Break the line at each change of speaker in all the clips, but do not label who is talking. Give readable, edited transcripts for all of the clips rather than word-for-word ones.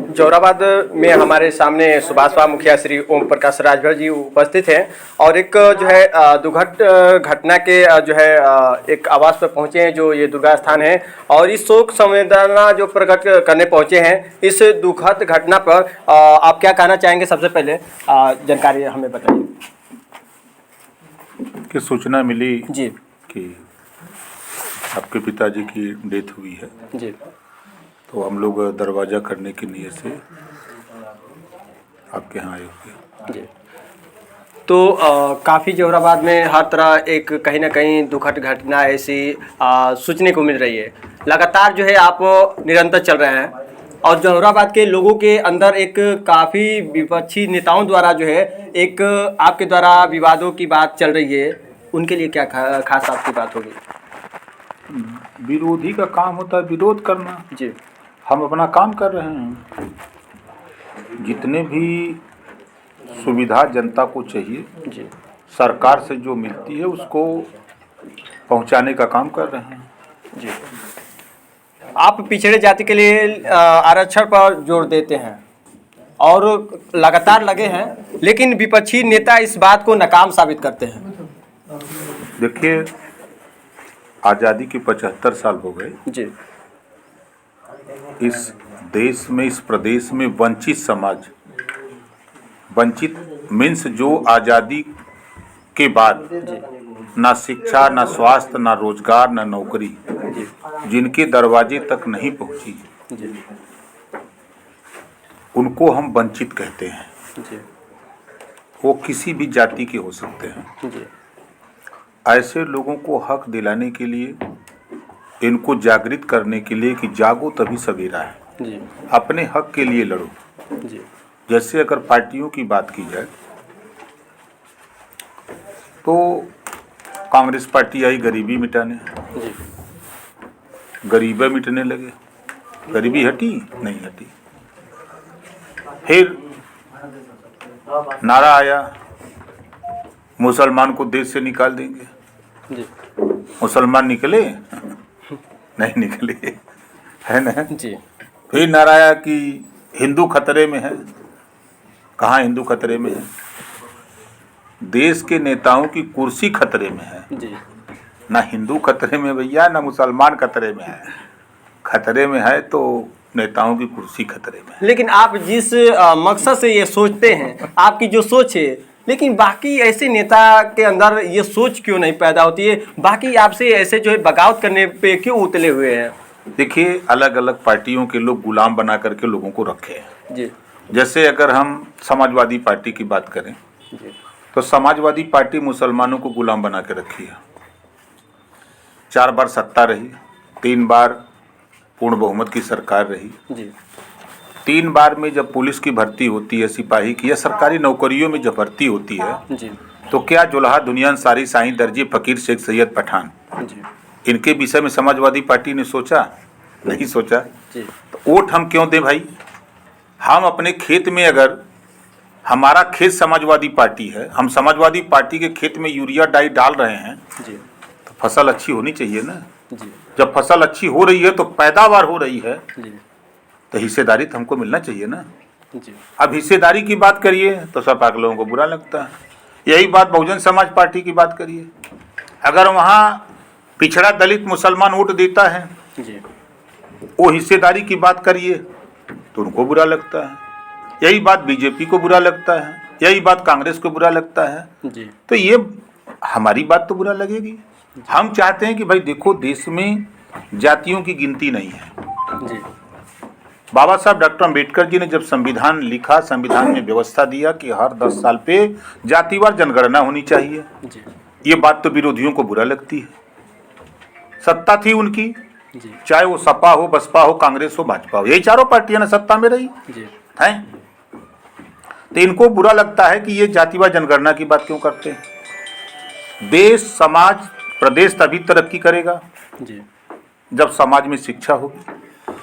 जोराबाद में हमारे सामने सुभाषवा मुखिया श्री ओम प्रकाश राजभर जी उपस्थित हैं और एक जो है दुर्घट घटना के जो है एक आवास पर पहुंचे हैं जो ये दुर्गा स्थान है और इस शोक संवेदना जो प्रकट करने पहुंचे हैं इस दुखद घटना पर आप क्या कहना चाहेंगे? सबसे पहले जानकारी हमें बताइए।
कि सूचना मिली
जी
कि आपके पिताजी की डेथ हुई है
जी,
तो हम लोग दरवाज़ा करने की नीयत से आपके यहाँ आए हुए
जी। तो काफ़ी जोराबाद में हर तरह एक कहीं ना कहीं दुखद घटना ऐसी सूचने को मिल रही है। लगातार जो है आप निरंतर चल रहे हैं और जोराबाद के लोगों के अंदर एक काफ़ी विपक्षी नेताओं द्वारा जो है एक आपके द्वारा विवादों की बात चल रही है, उनके लिए क्या खास आपकी बात होगी?
विरोधी का काम होता है विरोध करना।
जी,
हम अपना काम कर रहे हैं। जितने भी सुविधा जनता को चाहिए
जी,
सरकार से जो मिलती है उसको पहुंचाने का काम कर रहे हैं।
जी। आप पिछड़े जाति के लिए आरक्षण पर जोर देते हैं और लगातार लगे हैं, लेकिन विपक्षी नेता इस बात को नाकाम साबित करते हैं।
देखिए, आज़ादी के 75 साल हो गए।
जी,
इस देश में, इस प्रदेश में वंचित समाज, वंचित मीन्स जो आज़ादी के बाद ना शिक्षा, ना स्वास्थ्य, ना रोजगार, ना नौकरी, जिनके दरवाजे तक नहीं पहुंची,
जी,
उनको हम वंचित कहते हैं।
जी,
वो किसी भी जाति के हो सकते हैं।
जी,
ऐसे लोगों को हक दिलाने के लिए, इनको जागृत करने के लिए कि जागो तभी सवेरा है,
जी,
अपने हक के लिए लड़ो।
जी,
जैसे अगर पार्टियों की बात की जाए तो कांग्रेस पार्टी आई गरीबी मिटाने,
जी,
गरीबी मिटने लगे, गरीबी हटी नहीं हटी। फिर नारा आया मुसलमान को देश से निकाल देंगे।
जी,
मुसलमान निकले? नहीं निकले, है ना।
जी,
फिर नारा आया कि हिंदू खतरे में है। कहाँ हिंदू खतरे में है? देश के नेताओं की कुर्सी खतरे में है।
जी,
ना हिंदू खतरे में भैया, ना मुसलमान खतरे में है। खतरे में है तो नेताओं की कुर्सी खतरे में है।
लेकिन आप जिस मकसद से ये सोचते हैं, आपकी जो सोच है, लेकिन बाकी ऐसे नेता के अंदर ये सोच क्यों नहीं पैदा होती है? बाकी आपसे ऐसे जो है बगावत करने पे क्यों उतले हुए हैं?
देखिए, अलग अलग पार्टियों के लोग गुलाम बना करके लोगों को रखे हैं।
जी,
जैसे अगर हम समाजवादी पार्टी की बात करें
जी,
तो समाजवादी पार्टी मुसलमानों को गुलाम बना के रखी है। 4 बार सत्ता रही, 3 बार पूर्ण बहुमत की सरकार रही।
जी,
3 बार में जब पुलिस की भर्ती होती है, सिपाही की या सरकारी नौकरियों में जब भर्ती होती है,
जी,
तो क्या जुल्हा दुनिया सारी साईं दर्जी फकीर शेख सैयद पठान,
जी,
इनके विषय में समाजवादी पार्टी ने सोचा? नहीं सोचा।
जी,
तो वोट हम क्यों दें भाई? हम अपने खेत में, अगर हमारा खेत समाजवादी पार्टी है, हम समाजवादी पार्टी के खेत में यूरिया डाई डाल रहे हैं,
जी,
तो फसल अच्छी होनी चाहिए ना।
जी,
जब फसल अच्छी हो रही है तो पैदावार हो रही है,
जी,
तो हिस्सेदारी तो हमको मिलना चाहिए ना।
जी,
अब हिस्सेदारी की बात करिए तो सब आप लोगों को बुरा लगता है। यही बात बहुजन समाज पार्टी की बात करिए, अगर वहाँ पिछड़ा दलित मुसलमान वोट देता है,
जी,
वो हिस्सेदारी की बात करिए तो उनको बुरा लगता है। यही बात बीजेपी को बुरा लगता है, यही बात कांग्रेस को बुरा लगता है।
जी,
तो ये हमारी बात तो बुरा लगेगी। हम चाहते हैं कि भाई देखो, देश में जातियों की गिनती नहीं है।
जी,
बाबा साहब डॉक्टर अम्बेडकर जी ने जब संविधान लिखा, संविधान में व्यवस्था दिया कि हर 10 साल पे जातिवार जनगणना होनी चाहिए।
जी,
ये बात तो विरोधियों को बुरा लगती है। सत्ता थी उनकी,
जी,
चाहे वो सपा हो, बसपा हो, कांग्रेस हो, भाजपा हो, यही चारों पार्टियां ना सत्ता में रही
जी,
हैं। तो इनको बुरा लगता है कि ये जातिवार जनगणना की बात क्यों करते हैं। देश, समाज, प्रदेश तभी तरक्की करेगा
जी,
जब समाज में शिक्षा होगी।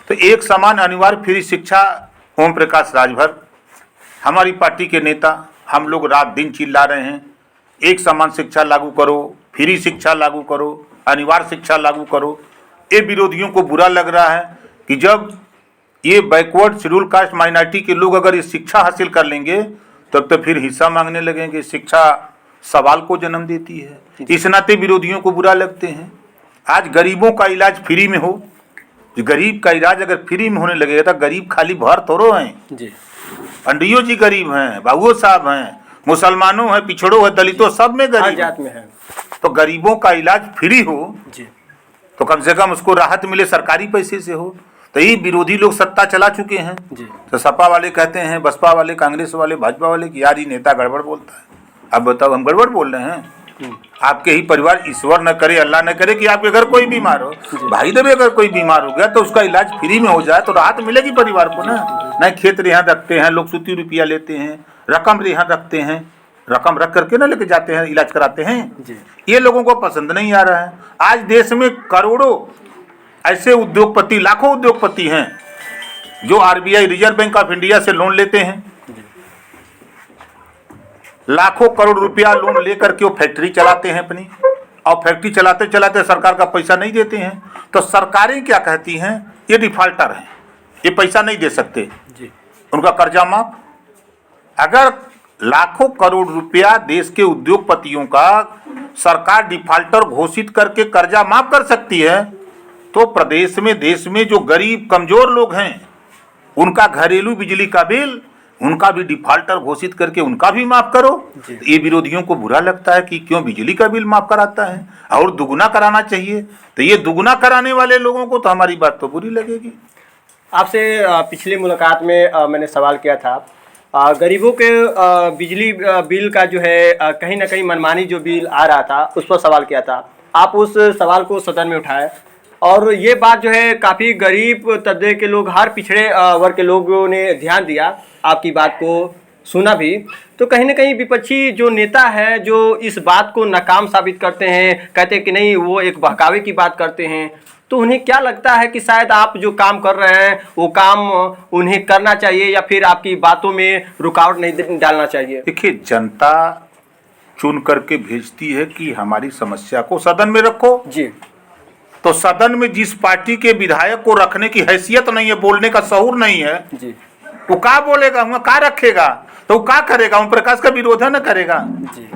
तो एक समान अनिवार्य फ्री शिक्षा, ओम प्रकाश राजभर हमारी पार्टी के नेता, हम लोग रात दिन चिल्ला रहे हैं, एक समान शिक्षा लागू करो, फ्री शिक्षा लागू करो, अनिवार्य शिक्षा लागू करो। ये विरोधियों को बुरा लग रहा है कि जब ये बैकवर्ड शेड्यूल कास्ट माइनॉरिटी के लोग अगर ये शिक्षा हासिल कर लेंगे तब तो फिर हिस्सा मांगने लगेंगे। शिक्षा सवाल को जन्म देती है, इस नाते विरोधियों को बुरा लगते हैं। आज गरीबों का इलाज फ्री में हो, गरीब का इलाज अगर फ्री में होने लगेगा तो गरीब खाली भर थोड़ो हैं
जी।
पंडियो जी गरीब हैं, बाबुओ साहब हैं, मुसलमानों हैं, पिछड़ों हैं, दलितों, सब में
हर
गरीब
जात में है
तो गरीबों का इलाज फ्री हो
जी।
तो कम से कम उसको राहत मिले, सरकारी पैसे से हो। तो ये विरोधी लोग सत्ता चला चुके हैं
जी।
तो सपा वाले कहते हैं, बसपा वाले, कांग्रेस वाले, भाजपा वाले कि यार ये नेता गड़बड़ बोलता है। अब बताओ हम गड़बड़ बोल रहे हैं? आपके ही परिवार, ईश्वर न करे, अल्लाह न करे कि आपके घर कोई बीमार हो, भाई देवे अगर कोई बीमार हो गया तो उसका इलाज फ्री में हो जाए तो राहत मिलेगी परिवार को ना। नहीं खेत रेहान रखते हैं लोग, सूती रुपया लेते हैं, रकम रेहान रखते हैं, रकम रख करके ना लेके जाते हैं, इलाज कराते हैं
जी।
ये लोगों को पसंद नहीं आ रहा है। आज देश में करोड़ों ऐसे उद्योगपति, लाखों उद्योगपति हैं जो RBI, reserve bank of India से लोन लेते हैं, लाखों करोड़ रुपया लोन लेकर के वो फैक्ट्री चलाते हैं अपनी, और फैक्ट्री चलाते चलाते सरकार का पैसा नहीं देते हैं तो सरकारें क्या कहती हैं, ये डिफाल्टर हैं, ये पैसा नहीं दे सकते
जी।
उनका कर्जा माफ। अगर लाखों करोड़ रुपया देश के उद्योगपतियों का सरकार डिफाल्टर घोषित करके कर्जा माफ कर सकती है तो प्रदेश में, देश में जो गरीब कमजोर लोग हैं उनका घरेलू बिजली का बिल, उनका भी डिफाल्टर घोषित करके उनका भी माफ करो। तो ये विरोधियों को बुरा लगता है कि क्यों बिजली का बिल माफ कराता है और दुगुना कराना चाहिए। तो ये दुगुना कराने वाले लोगों को तो हमारी बात तो बुरी लगेगी।
आपसे पिछली मुलाकात में मैंने सवाल किया था, गरीबों के बिजली बिल का जो है कहीं ना कहीं मनमानी जो बिल आ रहा था उस पर सवाल किया था। आप उस सवाल को सदन में उठाए और ये बात जो है काफ़ी गरीब तबके के लोग, हर पिछड़े वर्ग के लोगों ने ध्यान दिया, आपकी बात को सुना भी। तो कहीं ना कहीं विपक्षी जो नेता है जो इस बात को नाकाम साबित करते हैं, कहते हैं कि नहीं वो एक बहकावे की बात करते हैं, तो उन्हें क्या लगता है कि शायद आप जो काम कर रहे हैं वो काम उन्हें करना चाहिए या फिर आपकी बातों में रुकावट नहीं डालना चाहिए?
देखिए, जनता चुन करके भेजती है कि हमारी समस्या को सदन में रखो
जी।
तो सदन में जिस पार्टी के विधायक को रखने की हैसियत नहीं है, बोलने का शऊर नहीं है
जी।
वो क्या बोलेगा, वहाँ क्या रखेगा, तो वो क्या करेगा, ओम प्रकाश का विरोध न करेगा।
जी।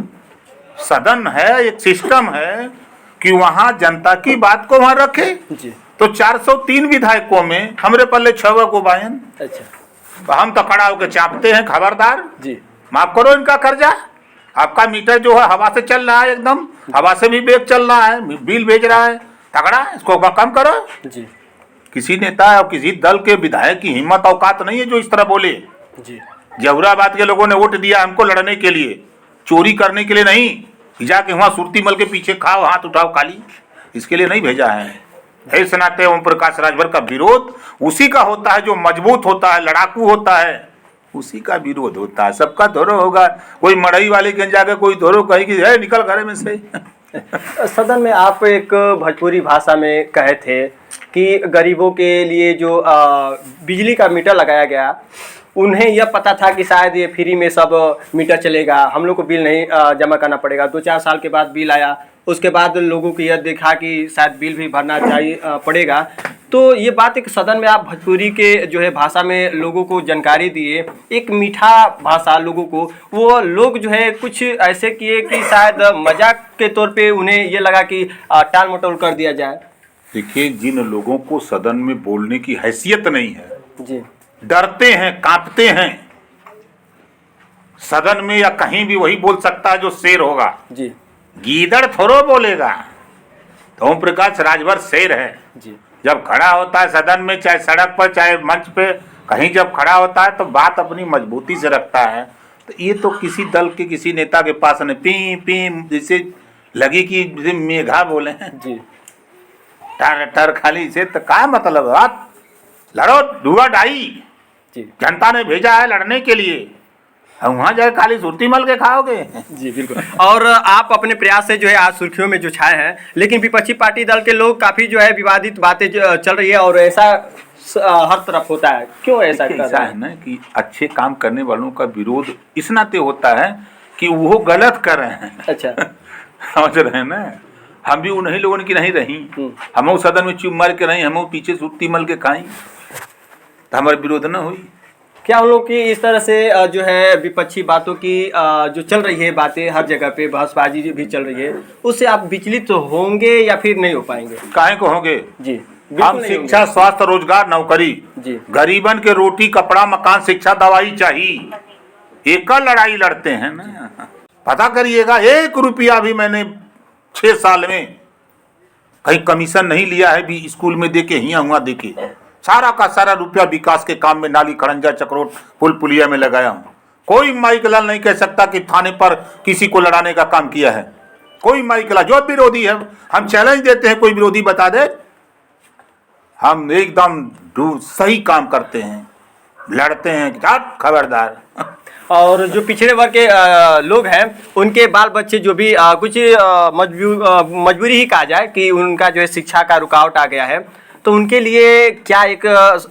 सदन है, एक सिस्टम है कि वहाँ जनता की बात को वहाँ रखे।
जी।
तो 403 विधायकों में हमरे पल्ले 6 को बायन,
अच्छा।
तो हम तो खड़ा होकर चापते हैं, खबरदार
जी।
माफ करो इनका कर्जा। आपका मीटर जो है हवा से चल रहा है, एकदम हवा से भी बेग चल रहा है, बिल भेज रहा है तगड़ा, इसको कम करो।
जी।
किसी नेता और किसी दल के विधायक की हिम्मत औकात नहीं है जो इस तरह बोले।
जी।
जहुराबाद के लोगों ने वोट दिया हमको लड़ने के लिए, चोरी करने के लिए नहीं, जाके वहां सुरती मल के पीछे खाओ, हाथ उठाओ खाली, इसके लिए नहीं भेजा है। इस नाते ओम प्रकाश राजभर का विरोध उसी का होता है जो मजबूत होता है, लड़ाकू होता है, उसी का विरोध होता है। सबका धोरो होगा, कोई मड़ई वाले के जाकर कोई धोरो कहेगी है निकल घर में से।
सदन में आप एक भोजपुरी भाषा में कहे थे कि गरीबों के लिए जो बिजली का मीटर लगाया गया, उन्हें यह पता था कि शायद ये फ्री में सब मीटर चलेगा, हम लोग को बिल नहीं जमा करना पड़ेगा। 2-4 साल के बाद बिल आया, उसके बाद लोगों को यह देखा कि शायद बिल भी भरना चाहिए पड़ेगा। तो ये बात एक सदन में आप भोजपुरी के जो है भाषा में लोगों को जानकारी दिए, एक मीठा भाषा लोगों को, वो लोग जो है कुछ ऐसे किए कि शायद मजाक के तौर पे उन्हें ये लगा कि टाल मटोल कर दिया जाए।
देखिए, जिन लोगों को सदन में बोलने की हैसियत नहीं है,
जी।
डरते हैं, कांपते हैं, सदन में या कहीं भी वही बोल सकता है जो शेर होगा।
जी।
गीदड़ थोड़ो बोलेगा। तो ओम प्रकाश राजभर शेर है।
जी।
जब खड़ा होता है सदन में, चाहे सड़क पर चाहे मंच पे, कहीं जब खड़ा होता है तो बात अपनी मजबूती से रखता है। तो ये तो किसी दल के किसी नेता के पास ने पी पी जैसे लगी कि जैसे मेघा बोले हैं,
जी।
टर टर खाली से, तो क्या मतलब है? बात लड़ो, धुआ डाई,
जी।
जनता ने भेजा है लड़ने के लिए, हम वहाँ जाए खाली सुरती मल के खाओगे?
जी बिल्कुल। और आप अपने प्रयास से जो है आज सुर्खियों में जो छाए हैं, लेकिन विपक्षी पार्टी दल के लोग काफ़ी जो है विवादित बातें चल रही है और ऐसा हर तरफ होता है, क्यों ऐसा कर रहा
है ना कि अच्छे काम करने वालों का विरोध इस नाते होता है कि वो गलत कर रहे हैं।
अच्छा।
समझ रहे हैं ना, हम भी उन्हीं लोगों की नहीं रही, हम सदन में चुप मार के रही, हम पीछे सुरती मल के खाई। तो हमारे विरोध न हुई।
क्या उन लोग की इस तरह से जो है विपक्षी बातों की जो चल रही है बातें हर जगह पे बहसबाजी भी चल रही है, उससे आप विचलित तो होंगे या फिर नहीं हो पाएंगे?
काहे को होंगे
जी,
हम शिक्षा, स्वास्थ्य, रोजगार, नौकरी,
जी,
गरीबन के रोटी, कपड़ा, मकान, शिक्षा, दवाई चाहिए। एक लड़ाई लड़ते हैं ना। पता करिएगा, 1 रुपया भी मैंने 6 साल में कहीं कमीशन नहीं लिया है भी स्कूल में देके ही हुआ देके। सारा का सारा रुपया विकास के काम में, नाली, खड़ंजा, चक्रोट, पुल पुलिया में लगाया हूँ। कोई माइक लाल नहीं कह सकता कि थाने पर किसी को लड़ाने का काम किया है। कोई माइक लाल, जो विरोधी है हम चैलेंज देते हैं, कोई विरोधी बता दे, हम एकदम सही काम करते हैं, लड़ते हैं, खबरदार।
और जो पिछड़े वर्ग के लोग हैं उनके बाल बच्चे जो भी कुछ मजबूरी ही कहा जाए कि उनका जो है शिक्षा का रुकावट आ गया है, तो उनके लिए क्या एक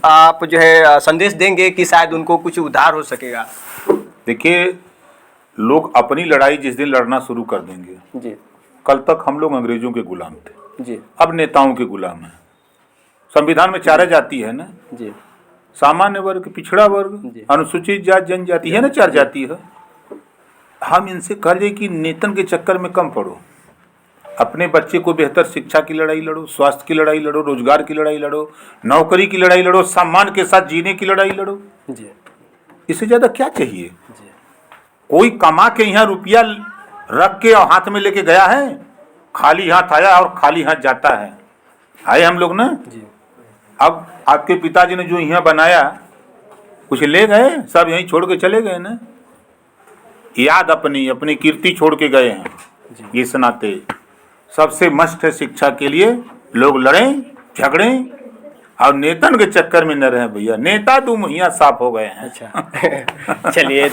आप जो है संदेश देंगे कि शायद उनको कुछ उद्धार हो सकेगा?
देखिए, लोग अपनी लड़ाई जिस दिन लड़ना शुरू कर देंगे
जी,
कल तक हम लोग अंग्रेजों के गुलाम थे
जी,
अब नेताओं के गुलाम हैं। संविधान में 4 जाति है ना
जी,
सामान्य वर्ग, पिछड़ा वर्ग, अनुसूचित जाति, जनजाति है ना, 4 जाति है। हम इनसे कह रहे कि नेतन के चक्कर में कम पड़ो, अपने बच्चे को बेहतर शिक्षा की लड़ाई लड़ो, स्वास्थ्य की लड़ाई लड़ो, रोजगार की लड़ाई लड़ो, नौकरी की लड़ाई लड़ो, सम्मान के साथ जीने की लड़ाई लड़ो।
जी,
इससे ज्यादा क्या चाहिए?
जी,
कोई कमा के यहाँ रुपया रख के और हाथ में लेके गया है? खाली हाथ आया और खाली हाथ जाता है। आए हम लोग ना।
जी।
अब आपके पिताजी ने जो यहाँ बनाया कुछ ले गए? सब यहीं छोड़ के चले गए ना। याद अपनी अपनी कीर्ति छोड़ के गए हैं। ये सुनाते सबसे मस्त है शिक्षा के लिए लोग लड़ें झगड़ें और नेतन के चक्कर में न रहें भैया। नेता 2 मुहैया साफ हो गए हैं।
अच्छा चलिए।